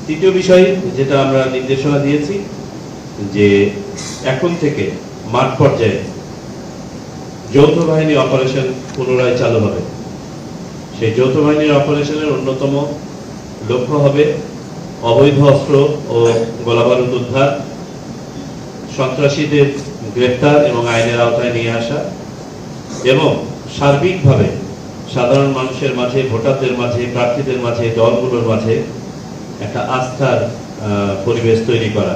তৃতীয় বিষয় যেটা আমরা নির্দেশনা দিয়েছি যে এখন থেকে মাঠ পর্যায়ে যৌথ বাহিনী অপারেশন পুনরায় চালু হবে। সেই যৌথ বাহিনীর অপারেশনের অন্যতম লক্ষ্য হবে অবৈধ অস্ত্র ও গোলাবারুদ উদ্ধার, সন্ত্রাসীদের গ্রেফতার এবং আইনের আওতায় নিয়ে আসা এবং সার্বিকভাবে সাধারণ মানুষের মাঝে, ভোটারদের মাঝে, প্রার্থীদের মাঝে, দলগুলোর মাঝে একটা আস্থার পরিবেশ তৈরি করা।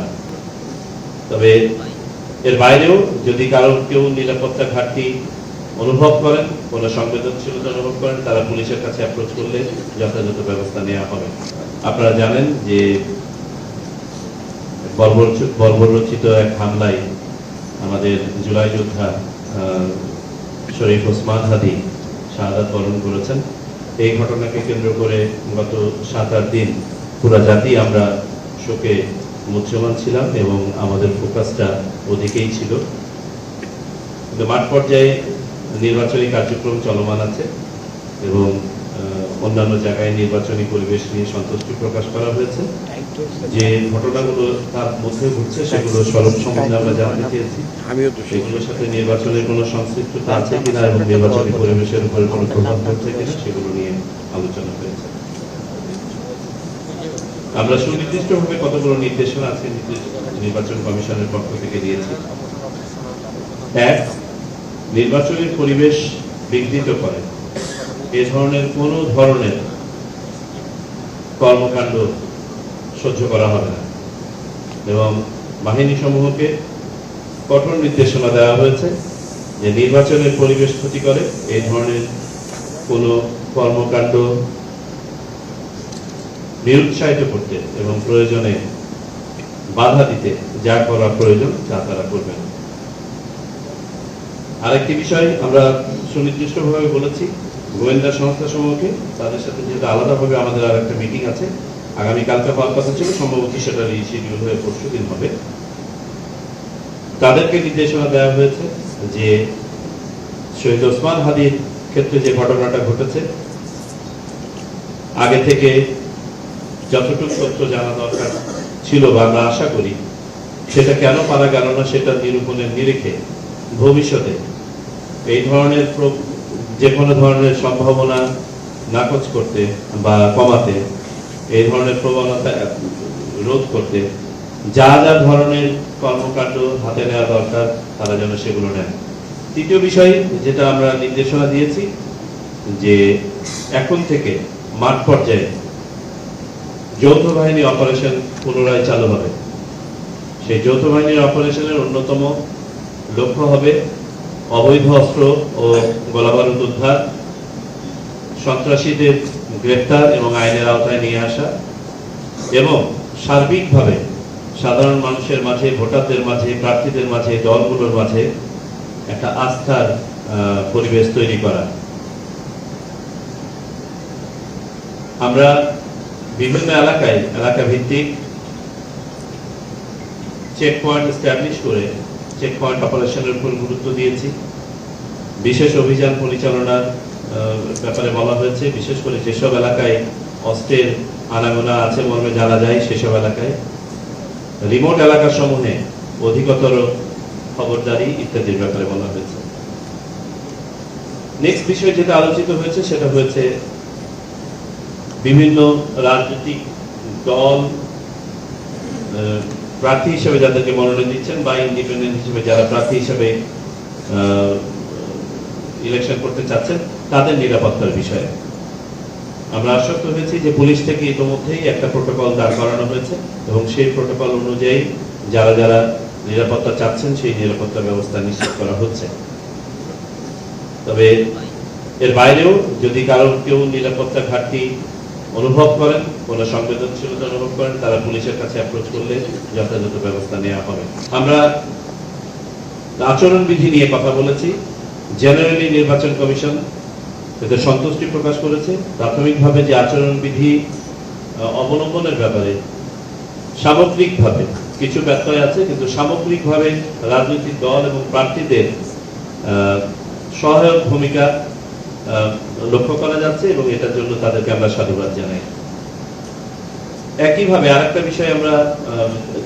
তবে এর বাইরেও যদি কেউ নিরাপত্তা ঘাটতি অনুভব করেন, কোনো সংবেদনশীলতা অনুভব করেন, তারা পুলিশের কাছে অ্যাপ্রোচ করলে যথাযথ ব্যবস্থা নেওয়া হবে। আপনারা জানেন যে বর্বরচিত এক হামলায় আমাদের জুলাই যোদ্ধা শরীফ ওসমান হাদি শাহাদাত বরণ করেছেন। এই ঘটনাকে কেন্দ্র করে গত 7-8 দিন পুরো জাতি আমরা শোকে মুহ্যমান ছিলাম এবং আমাদের ফোকাসটা ওদিকেই ছিল। কিন্তু মাঠ পর্যায়ে নির্বাচনী কার্যক্রম চলমান আছে এবং অন্যান্য জায়গায় নির্বাচনী পরিবেশ নিয়ে সন্তুষ্টি প্রকাশ করা হয়েছে। যে ঘটনাগুলো তার মধ্যে ঘটছে সেগুলো স্বরূপ সম্বন্ধে আমরা জানতে চেয়েছি, সেগুলোর সাথে নির্বাচনের কোনো সংশ্লিষ্টতা আছে কিনা এবং নির্বাচনী পরিবেশের উপরে কোনো প্রভাব পড়ছে কিনা সেগুলো নিয়ে আলোচনা হয়েছে। আমরা সুনির্দিষ্টভাবে কতগুলো নির্দেশনা আছে নির্বাচন কমিশনের পক্ষ থেকে দিয়েছি। 1, নির্বাচনের পরিবেশ বিঘ্নিত করে এ ধরনের কোনো ধরনের কর্মকাণ্ড সহ্য করা হবে না এবং বাহিনী সমূহকে কঠোর নির্দেশনা দেওয়া হয়েছে যে নির্বাচনের পরিবেশ ক্ষতি করে এই ধরনের কোনো কর্মকাণ্ড নিরুৎসাহিত করতে এবং প্রয়োজনে বাধা দিতে যা করা প্রয়োজন তা তারা করবেন। আরেকটি বিষয় আমরা সুনির্দিষ্টভাবে বলেছি, গোয়েন্দা সংস্থা সমূহকে তাদের সাথে যেহেতু আলাদাভাবে আমাদের আর একটা মিটিং আছে, আগামীকালকে হওয়ার কথা ছিল, সম্ভবত সেটা রিশিডিউল হয়ে পরশুদিন হবে। তাদেরকে নির্দেশনা দেওয়া হয়েছে যে শহীদ ওসমান হাদির ক্ষেত্রে যে ঘটনাটা ঘটেছে আগে থেকে যতটুকু তথ্য জানা দরকার ছিল বা আমরা আশা করি সেটা কেন পারা গেল না সেটা নিরূপণের নিরিখে ভবিষ্যতে এই ধরনের যে কোনো ধরনের সম্ভাবনা নাকচ করতে বা কমাতে, এই ধরনের প্রবণতা রোধ করতে যা যা ধরনের কর্মকাণ্ড হাতে নেওয়া দরকার তারা যেন সেগুলো নেন। তৃতীয় বিষয় যেটা আমরা নির্দেশনা দিয়েছি যে এখন থেকে মাঠ পর্যায়ে যৌথ বাহিনী অপারেশন পুনরায় চালু হবে। সেই যৌথ বাহিনীর অপারেশনের অন্যতম লক্ষ্য হবে অবৈধ অস্ত্র ও গোলাবারুদ উদ্ধার, সন্ত্রাসীদের গ্রেফতার এবং আইনের আওতায় নিয়ে আসা এবং সার্বিকভাবে সাধারণ মানুষের মাঝে, ভোটারদের মাঝে, প্রার্থীদের মাঝে, দলগুলোর মাঝে একটা আস্থার পরিবেশ তৈরি করা। আমরা বিভিন্ন এলাকা ভিত্তিক চেক পয়েন্ট এস্টাবলিশ করে চেক পয়েন্ট অপারেশনের উপর গুরুত্ব দিয়েছি। বিশেষ অভিযান পরিচালনার ব্যাপারে বলা হয়েছে, বিশেষ করে যেসব এলাকায় অস্ত্রের আনাগোনা আছে মর্মে জানা যায় সেসব এলাকায়, রিমোট এলাকা সমূহে অধিকতর খবরদারি ইত্যাদির ব্যাপারে বলা হয়েছে। নেক্সট বিষয় যেটা আলোচিত হয়েছে সেটা হয়েছে বিভিন্ন রাজনৈতিক দল প্রার্থী হিসেবে যাদেরকে মনোনয়ন দিচ্ছেন বা ইন্ডিপেন্ডেন্ট হিসেবে যারা প্রার্থী হিসেবে ইলেকশন করতে চাচ্ছেন তাদের নিরাপত্তার বিষয়ে আমরা আশ্বস্ত হয়েছি যে পুলিশ থেকে ইতিমধ্যেই একটা প্রোটোকল দাঁড় করানো হয়েছে এবং সেই প্রোটোকল অনুযায়ী যারা যারা নিরাপত্তা চাচ্ছেন সেই নিরাপত্তা ব্যবস্থা নিশ্চিত করা হচ্ছে। তবে এর বাইরেও যদি কেউ নিরাপত্তা ঘাটতি অনুভব করেন, কোনো সংবেদনশীলতা অনুভব করেন, তারা পুলিশের কাছে অ্যাপ্রোচ করলে যথাযথ ব্যবস্থা নেওয়া হবে। আমরা আচরণবিধি নিয়ে কথা বলেছি। জেনারেলি নির্বাচন কমিশন এতে সন্তুষ্টি প্রকাশ করেছে। প্রাথমিকভাবে যে আচরণবিধি অবলম্বনের ব্যাপারে সামগ্রিকভাবে কিছু ব্যত্যয় আছে, কিন্তু সামগ্রিকভাবে রাজনৈতিক দল এবং প্রার্থীদের সহায়ক ভূমিকা লক্ষ্য করা যাচ্ছে এবং এটার জন্য তাদেরকে আমরা সাধুবাদ জানাই। একইভাবে আরেকটা বিষয় আমরা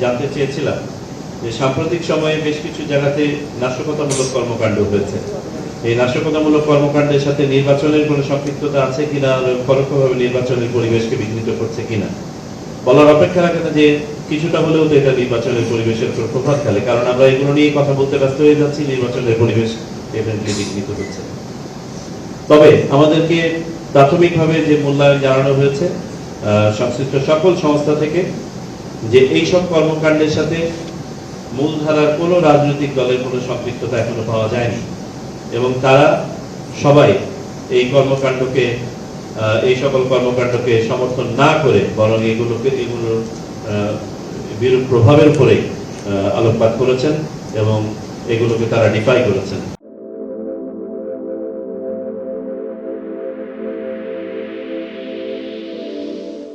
জানতে চেয়েছিলাম যে সাম্প্রতিক সময়ে বেশ কিছু জায়গাতে নাশকতামূলক কর্মকাণ্ড হয়েছে। এই নাশকতামূলক কর্মকাণ্ডের সাথে নির্বাচনের কোনো সম্পৃক্ততা আছে কিনা, পরোক্ষভাবে নির্বাচনের পরিবেশকে বিঘ্নিত করছে কিনা বলার অপেক্ষা রাখে না যে কিছুটা হলেও তো এটা নির্বাচনের পরিবেশের উপর প্রভাব ফেলে, কারণ আমরা এগুলো নিয়ে কথা বলতে ব্যস্ত হয়ে যাচ্ছি, নির্বাচনের পরিবেশ ডেফিনেটলি বিঘ্নিত হচ্ছে। তবে আমাদেরকে প্রাথমিকভাবে যে মূল্যায়ন জানানো হয়েছে সংশ্লিষ্ট সকল সংস্থা থেকে, যে এইসব কর্মকাণ্ডের সাথে মূলধারার কোনো রাজনৈতিক দলের কোনো সম্পৃক্ততা এখনো পাওয়া যায়নি এবং তারা সবাই এই সকল কর্মকাণ্ডকে সমর্থন না করে বরং এগুলোর বিরূপ প্রভাবের উপরেই আলোকপাত করেছেন এবং এগুলোকে তারা ডিফাই করেছেন।